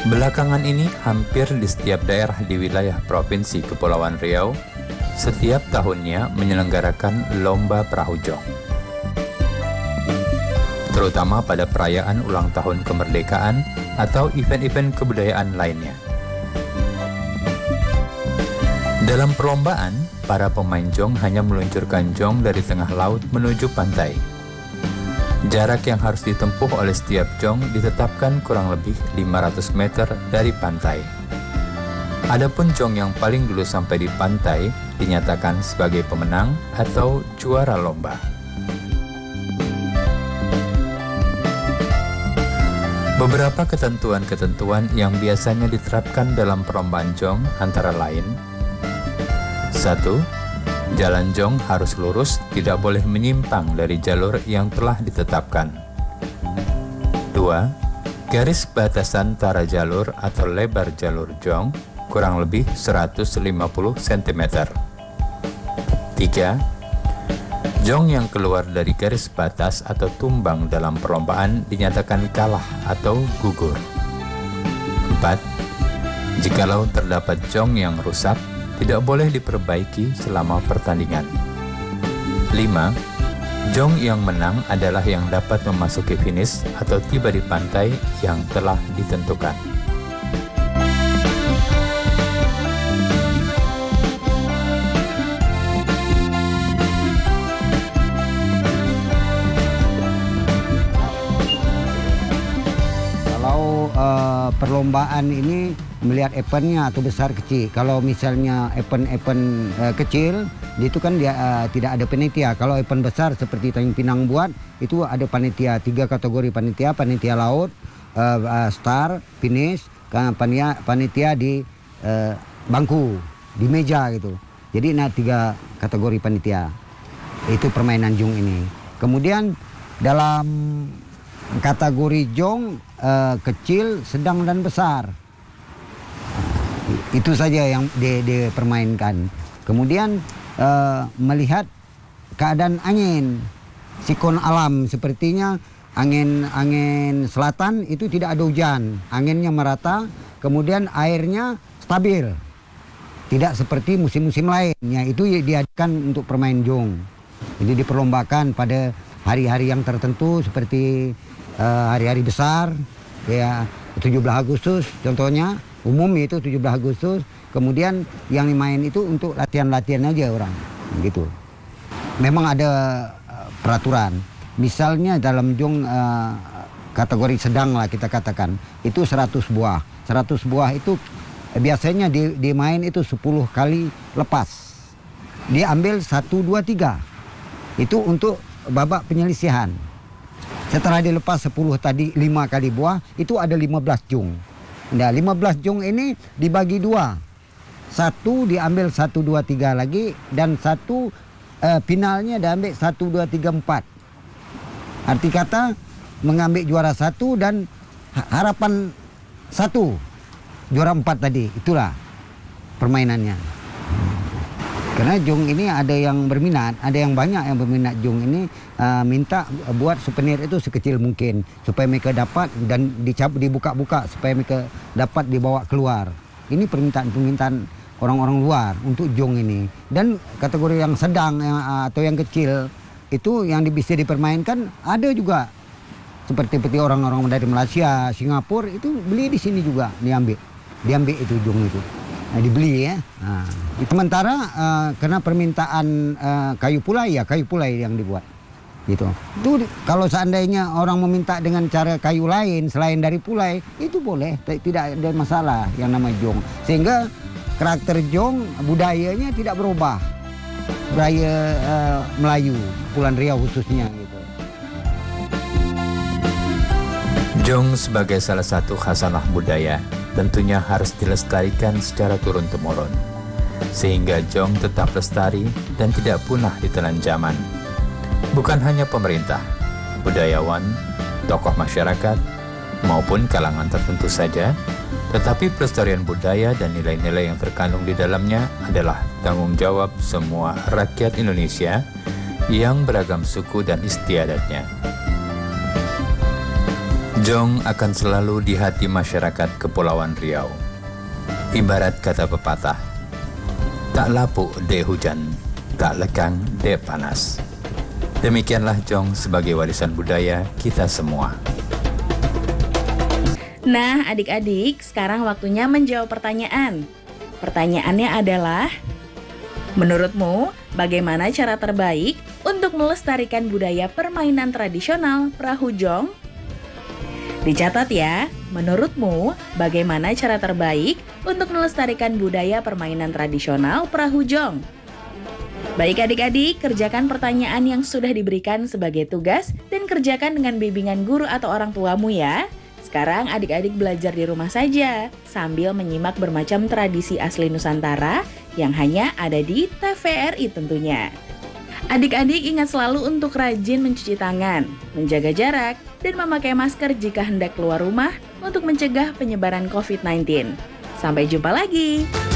Belakangan ini hampir di setiap daerah di wilayah Provinsi Kepulauan Riau setiap tahunnya menyelenggarakan lomba perahu jong, terutama pada perayaan ulang tahun kemerdekaan atau event-event kebudayaan lainnya. Dalam perlombaan, para pemain jong hanya meluncurkan jong dari tengah laut menuju pantai. Jarak yang harus ditempuh oleh setiap jong ditetapkan kurang lebih 500 meter dari pantai. Adapun jong yang paling dulu sampai di pantai dinyatakan sebagai pemenang atau juara lomba. Beberapa ketentuan-ketentuan yang biasanya diterapkan dalam perlombaan jong antara lain: 1. Jalan jong harus lurus, tidak boleh menyimpang dari jalur yang telah ditetapkan. 2. Garis batasan antara jalur atau lebar jalur jong kurang lebih 150 cm. 3. Jong yang keluar dari garis batas atau tumbang dalam perlombaan dinyatakan kalah atau gugur. 4. Jikalau terdapat jong yang rusak, tidak boleh diperbaiki selama pertandingan. 5. Jong yang menang adalah yang dapat memasuki finish atau tiba di pantai yang telah ditentukan. Kalau perlombaan ini melihat eventnya atau besar kecil. Kalau misalnya event kecil, itu kan dia tidak ada panitia. Kalau event besar seperti Tanjung Pinang buat, itu ada panitia, 3 kategori panitia: panitia laut, start, finish, panitia di bangku, di meja gitu. Jadi 3 kategori panitia. Itu permainan jong ini. Kemudian dalam kategori jong kecil, sedang dan besar. Itu saja yang dipermainkan. Kemudian melihat keadaan angin, siklon alam, sepertinya angin selatan itu tidak ada hujan, anginnya merata, kemudian airnya stabil, tidak seperti musim-musim lainnya. Itu diadakan untuk permain jong. Jadi diperlombakan pada hari-hari yang tertentu seperti hari-hari besar, ya 17 Agustus contohnya. Umum itu 17 Agustus, kemudian yang dimain itu untuk latihan-latihan aja orang, gitu. Memang ada peraturan, misalnya dalam jong kategori sedang lah kita katakan, itu 100 buah. 100 buah itu biasanya dimain itu 10 kali lepas. Diambil 1, 2, 3. Itu untuk babak penyelisihan. Setelah dilepas 10 tadi 5 kali buah, itu ada 15 jong. Nah, 15 jong ini dibagi 2. 1 diambil 1, 2, 3 lagi, dan 1 finalnya diambil 1, 2, 3, 4. Arti kata mengambil juara 1 dan harapan 1 juara 4 tadi. Itulah permainannya. Karena jong ini ada yang berminat, ada yang banyak yang berminat jong ini, minta buat souvenir itu sekecil mungkin supaya mereka dapat dan dibuka-buka supaya mereka dapat dibawa keluar. Ini permintaan orang-orang luar untuk jong ini. Dan kategori yang sedang atau yang kecil itu yang bisa dipermainkan ada juga. Seperti orang-orang dari Malaysia, Singapura itu beli di sini juga, diambil itu jong itu. Nah, dibeli ya. Nah, sementara karena permintaan kayu pulai yang dibuat gitu. Itu kalau seandainya orang meminta dengan cara kayu lain selain dari pulai, itu boleh, tidak ada masalah yang nama jong. Sehingga karakter jong budayanya tidak berubah. Budaya Melayu, Kepulauan Riau khususnya gitu. Jong sebagai salah satu khasanah budaya tentunya harus dilestarikan secara turun-temurun, sehingga jong tetap lestari dan tidak punah ditelan zaman. Bukan hanya pemerintah, budayawan, tokoh masyarakat, maupun kalangan tertentu saja, tetapi pelestarian budaya dan nilai-nilai yang terkandung di dalamnya adalah tanggung jawab semua rakyat Indonesia yang beragam suku dan istiadatnya. Jong akan selalu di hati masyarakat Kepulauan Riau. Ibarat kata pepatah, tak lapuk dek hujan, tak lekang dek panas. Demikianlah Jong sebagai warisan budaya kita semua. Nah, adik-adik, sekarang waktunya menjawab pertanyaan. Pertanyaannya adalah, menurutmu bagaimana cara terbaik untuk melestarikan budaya permainan tradisional perahu jong? Dicatat ya, menurutmu bagaimana cara terbaik untuk melestarikan budaya permainan tradisional perahu jong? Baik adik-adik, kerjakan pertanyaan yang sudah diberikan sebagai tugas dan kerjakan dengan bimbingan guru atau orang tuamu ya. Sekarang adik-adik belajar di rumah saja sambil menyimak bermacam tradisi asli Nusantara yang hanya ada di TVRI tentunya. Adik-adik ingat selalu untuk rajin mencuci tangan, menjaga jarak, dan memakai masker jika hendak keluar rumah untuk mencegah penyebaran COVID-19. Sampai jumpa lagi!